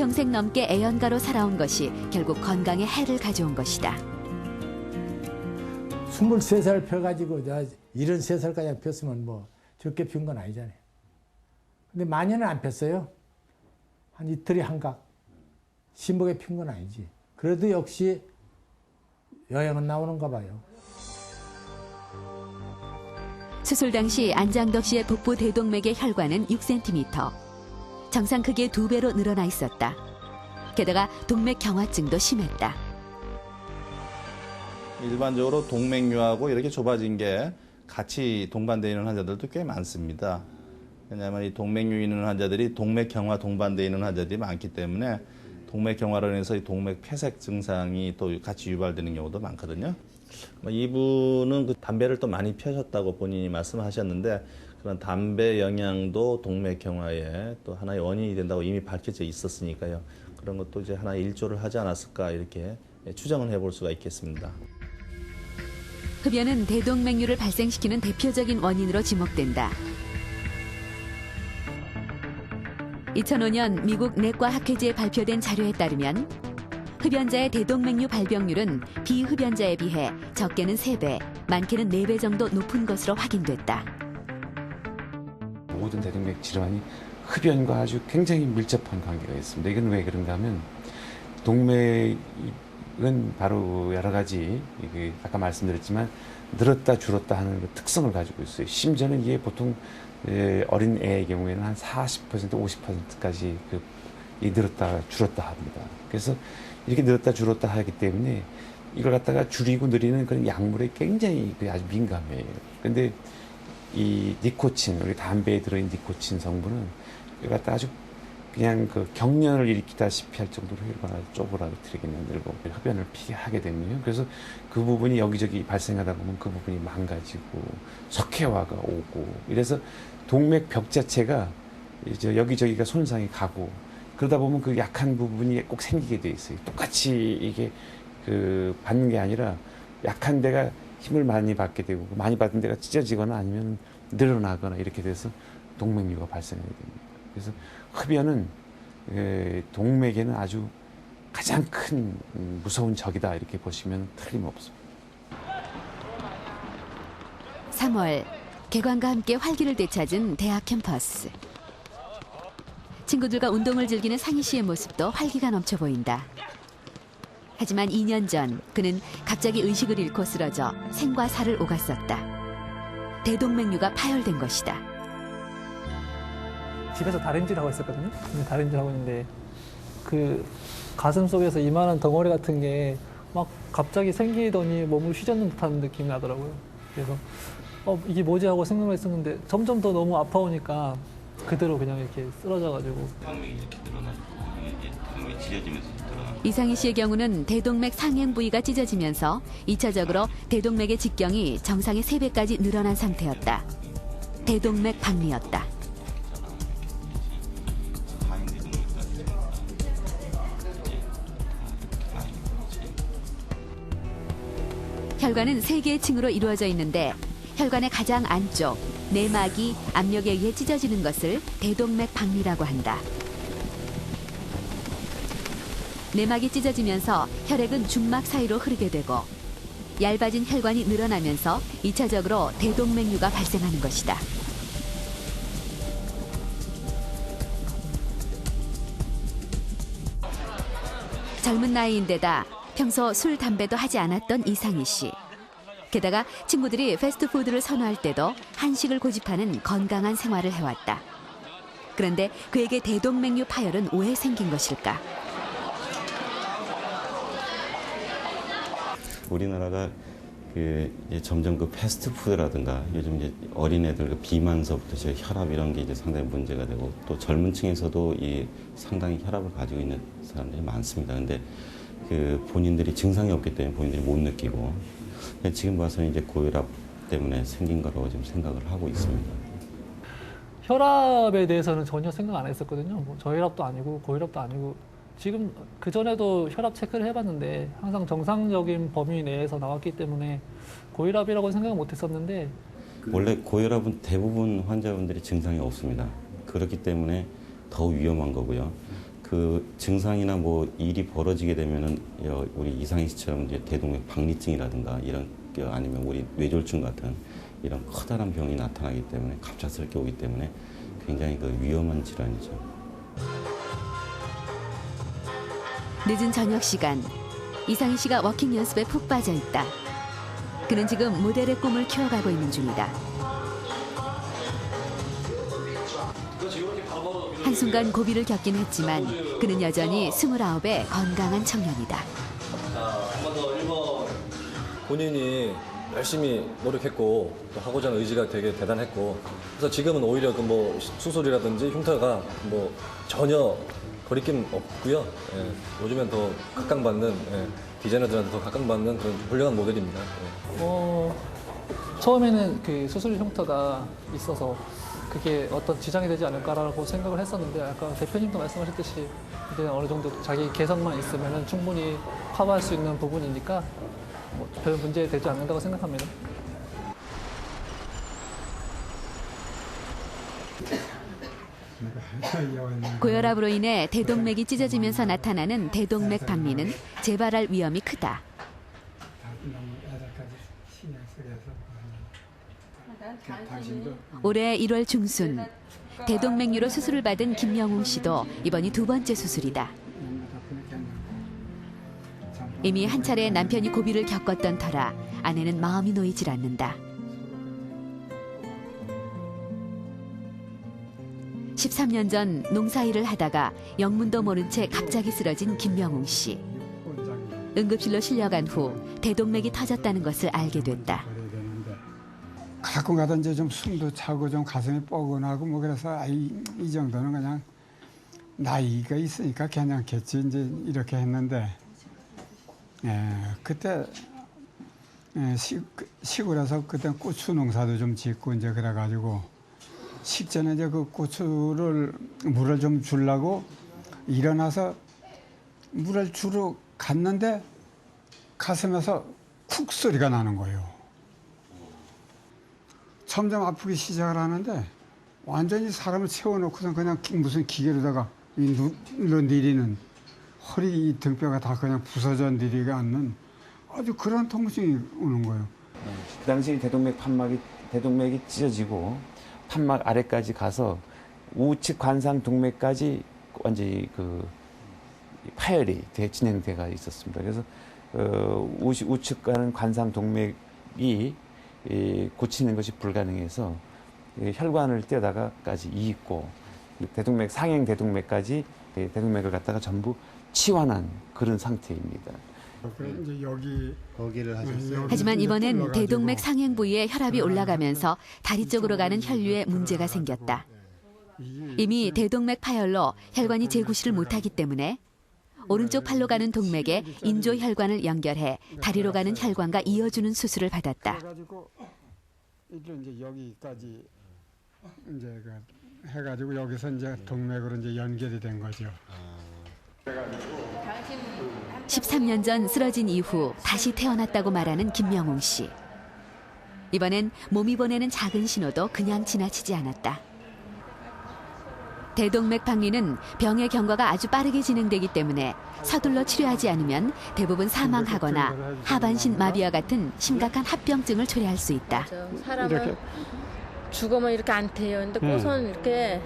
한평생 넘게 애연가로 살아온 것이 결국 건강에 해를 가져온 것이다. 23살 펴가지고 73살까지 폈으면 뭐 적게 핀 건 아니잖아요. 근데 많이는 안 폈어요. 한 이틀이 한각. 심하게 핀 건 아니지. 그래도 역시 여행은 나오는가 봐요. 수술 당시 안장덕 씨의 복부 대동맥의 혈관은 6cm. 정상 크기의 2배로 늘어나 있었다. 게다가 동맥 경화증도 심했다. 일반적으로 동맥류하고 이렇게 좁아진 게 같이 동반되어 있는 환자들도 꽤 많습니다. 왜냐하면 이 동맥류 있는 환자들이 동맥 경화 동반되어 있는 환자들이 많기 때문에 동맥 경화로 인해서 이 동맥 폐색 증상이 또 같이 유발되는 경우도 많거든요. 이분은 그 담배를 또 많이 피우셨다고 본인이 말씀하셨는데 그런 담배 영향도 동맥 경화에 또 하나의 원인이 된다고 이미 밝혀져 있었으니까요. 그런 것도 이제 하나의 일조를 하지 않았을까 이렇게 추정을 해볼 수가 있겠습니다. 흡연은 대동맥류를 발생시키는 대표적인 원인으로 지목된다. 2005년 미국 내과학회지에 발표된 자료에 따르면 흡연자의 대동맥류 발병률은 비흡연자에 비해 적게는 3배, 많게는 4배 정도 높은 것으로 확인됐다. 모든 대동맥 질환이 흡연과 아주 굉장히 밀접한 관계가 있습니다. 이건 왜 그런가 하면 동맥은 바로 여러 가지 아까 말씀드렸지만 늘었다 줄었다 하는 특성을 가지고 있어요. 심지어는 이게 보통 어린 애의 경우에는 한 40%, 50%까지 늘었다 줄었다 합니다. 그래서 이렇게 늘었다 줄었다 하기 때문에 이걸 갖다가 줄이고 늘리는 그런 약물에 굉장히 아주 민감해요. 그런데 이 니코틴, 우리 담배에 들어있는 니코틴 성분은 이걸 갖다 아주 그냥 경련을 일으키다시피 할 정도로 혈관을 쪼그라들게 만들고 흡연을 피게 하게 되거든요. 그래서 그 부분이 여기저기 발생하다 보면 그 부분이 망가지고 석회화가 오고 이래서 동맥 벽 자체가 이제 여기저기가 손상이 가고 그러다 보면 그 약한 부분이 꼭 생기게 돼 있어요. 똑같이 이게 받는 게 아니라 약한 데가 힘을 많이 받게 되고 많이 받은 데가 찢어지거나 아니면 늘어나거나 이렇게 돼서 동맥류가 발생하게 됩니다. 그래서 흡연은 동맥에는 아주 가장 큰 무서운 적이다 이렇게 보시면 틀림없습니다. 3월, 개관과 함께 활기를 되찾은 대학 캠퍼스. 친구들과 운동을 즐기는 상희 씨의 모습도 활기가 넘쳐 보인다. 하지만 2년 전 그는 갑자기 의식을 잃고 쓰러져 생과 사를 오갔었다. 대동맥류가 파열된 것이다. 집에서 다림질하고 있었거든요. 다림질하고 있는데 그 가슴 속에서 이만한 덩어리 같은 게 막 갑자기 생기더니 몸을 휘젓는 듯한 느낌이 나더라고요. 그래서 이게 뭐지 하고 생각을 했었는데 점점 더 너무 아파오니까 그대로 그냥 이렇게 쓰러져가지고. 이상희 씨의 경우는 대동맥 상행 부위가 찢어지면서 2차적으로 대동맥의 직경이 정상의 3배까지 늘어난 상태였다. 대동맥 박리였다. 혈관은 3개의 층으로 이루어져 있는데 혈관의 가장 안쪽, 내막이 압력에 의해 찢어지는 것을 대동맥 박리라고 한다. 내막이 찢어지면서 혈액은 중막 사이로 흐르게 되고 얇아진 혈관이 늘어나면서 2차적으로 대동맥류가 발생하는 것이다. 젊은 나이인데다 평소 술, 담배도 하지 않았던 이상희 씨. 게다가 친구들이 패스트푸드를 선호할 때도 한식을 고집하는 건강한 생활을 해왔다. 그런데 그에게 대동맥류 파열은 왜 생긴 것일까? 우리나라가 점점 패스트푸드라든가 요즘 이제 어린애들 비만서부터 혈압 이런 게 이제 상당히 문제가 되고 또 젊은 층에서도 상당히 혈압을 가지고 있는 사람들이 많습니다. 근데 본인들이 증상이 없기 때문에 본인들이 못 느끼고 지금 봐서는 이제 고혈압 때문에 생긴 거라고 지금 생각을 하고 있습니다. 혈압에 대해서는 전혀 생각 안 했었거든요. 뭐 저혈압도 아니고 고혈압도 아니고 지금 그전에도 혈압 체크를 해봤는데 항상 정상적인 범위 내에서 나왔기 때문에 고혈압이라고 생각 못 했었는데 원래 고혈압은 대부분 환자분들이 증상이 없습니다. 그렇기 때문에 더 위험한 거고요. 그 증상이나 뭐 일이 벌어지게 되면은 우리 이상희 씨처럼 이제 대동맥 박리증이라든가 이런 아니면 우리 뇌졸중 같은 이런 커다란 병이 나타나기 때문에 갑작스럽게 오기 때문에 굉장히 그 위험한 질환이죠. 늦은 저녁 시간, 이상희 씨가 워킹 연습에 푹 빠져 있다. 그는 지금 모델의 꿈을 키워가고 있는 중이다. 한순간 고비를 겪긴 했지만 그는 여전히 29의 건강한 청년이다. 한 번 더 1번. 본인이 열심히 노력했고 또 하고자 하는 의지가 되게 대단했고 그래서 지금은 오히려 그 뭐 수술이라든지 흉터가 뭐 전혀 거리낌 없고요. 예, 요즘엔 더 각광받는 디자이너들한테 더 각광받는 그런 훌륭한 모델입니다. 예. 처음에는 그 수술 흉터가 있어서 그게 어떤 지장이 되지 않을까라고 생각을 했었는데 아까 대표님도 말씀하셨듯이 이제 어느 정도 자기 개성만 있으면 충분히 커버할 수 있는 부분이니까 뭐 별 문제 되지 않는다고 생각합니다. 고혈압으로 인해 대동맥이 찢어지면서 나타나는 대동맥 박리는 재발할 위험이 크다. 올해 1월 중순 대동맥류로 수술을 받은 김영웅 씨도 이번이 2번째 수술이다. 이미 한 차례 남편이 고비를 겪었던 터라 아내는 마음이 놓이질 않는다. 13년 전 농사일을 하다가 영문도 모른 채 갑자기 쓰러진 김명웅 씨. 응급실로 실려간 후 대동맥이 터졌다는 것을 알게 됐다. 가끔 가다 이제 좀 숨도 차고 좀 가슴이 뻐근하고 뭐 그래서 이 정도는 그냥 나이가 있으니까 괜찮겠지 이제 이렇게 했는데 그때 시골에서 그때 고추 농사도 좀 짓고 이제 그래가지고 식전에 이제 그 고추를 물을 좀 주려고 일어나서 물을 주러 갔는데 가슴에서 쿡 소리가 나는 거예요. 점점 아프기 시작을 하는데 완전히 사람을 채워놓고선 그냥 무슨 기계로다가 눌러 내리는 허리 등뼈가 다 그냥 부서져 내리가 않는 아주 그런 통증이 오는 거예요. 그 당시 대동맥이 찢어지고 판막 아래까지 가서 우측 관상 동맥까지 완전히 그 파열이 진행돼가 있었습니다. 그래서 우측 가는 관상 동맥이 고치는 것이 불가능해서 혈관을 떼다가까지 이있고 대동맥 상행 대동맥까지 대동맥을 갖다가 전부 치환한 그런 상태입니다. 이제 거기를 하셨어요. 하지만 이번엔 대동맥 상행 부위에 혈압이 올라가면서 다리 쪽으로 가는 혈류에 문제가 생겼다. 이미 대동맥 파열로 혈관이 재구시를 못하기 때문에 오른쪽 팔로 가는 동맥에 인조 혈관을 연결해 다리로 가는 혈관과 이어주는 수술을 받았다. 그래가지고 이제 여기까지 이제 해가지고 여기서 이제 동맥으로 이제 연결이 된 거죠. 13년 전 쓰러진 이후 다시 태어났다고 말하는 김명웅 씨. 이번엔 몸이 보내는 작은 신호도 그냥 지나치지 않았다. 대동맥 박리는 병의 경과가 아주 빠르게 진행되기 때문에 서둘러 치료하지 않으면 대부분 사망하거나 하반신 마비와 같은 심각한 합병증을 초래할 수 있다. 사람은 이렇게. 죽으면 이렇게 안 태요. 근데 꽃은 이렇게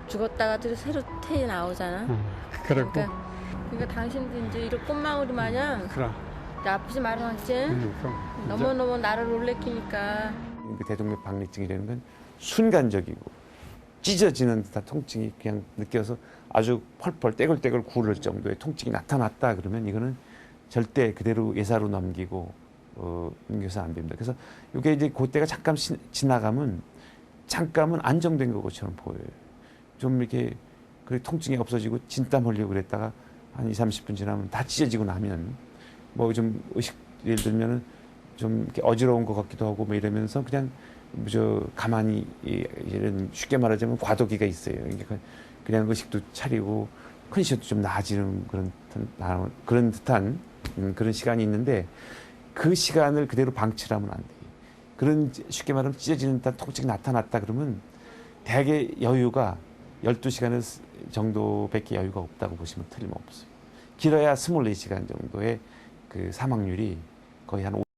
죽었다가도 새로 태어 나오잖아. 그렇고 그러니까 당신도 이제 이런 꽃망울이 마냥 그래. 아프지 말아놨지. 너무너무 나를 놀래키니까. 대동맥 박리증이라는 건 순간적이고 찢어지는 듯한 통증이 그냥 느껴서 아주 펄펄 떼글떼글 구를 정도의 통증이 나타났다 그러면 이거는 절대 그대로 예사로 넘기고 넘겨서 안 됩니다. 그래서 이게 이제 그때가 잠깐 지나가면 잠깐은 안정된 것처럼 보여요. 좀 이렇게 그 통증이 없어지고 진땀 흘리고 그랬다가 한 20-30분 지나면 다 찢어지고 나면 뭐 좀 의식 예를 들면은 좀 이렇게 어지러운 것 같기도 하고 뭐 이러면서 그냥 가만히 이런 쉽게 말하자면 과도기가 있어요. 그냥 의식도 차리고 컨디션도 좀 나아지는 그런 듯한 그런 시간이 있는데 그 시간을 그대로 방치를 하면 안 돼요. 그런 쉽게 말하면 찢어지는 듯한 통증이 나타났다 그러면 대개 여유가 12시간 정도밖에 여유가 없다고 보시면 틀림없어요. 길어야 24시간 정도의 그 사망률이 거의 한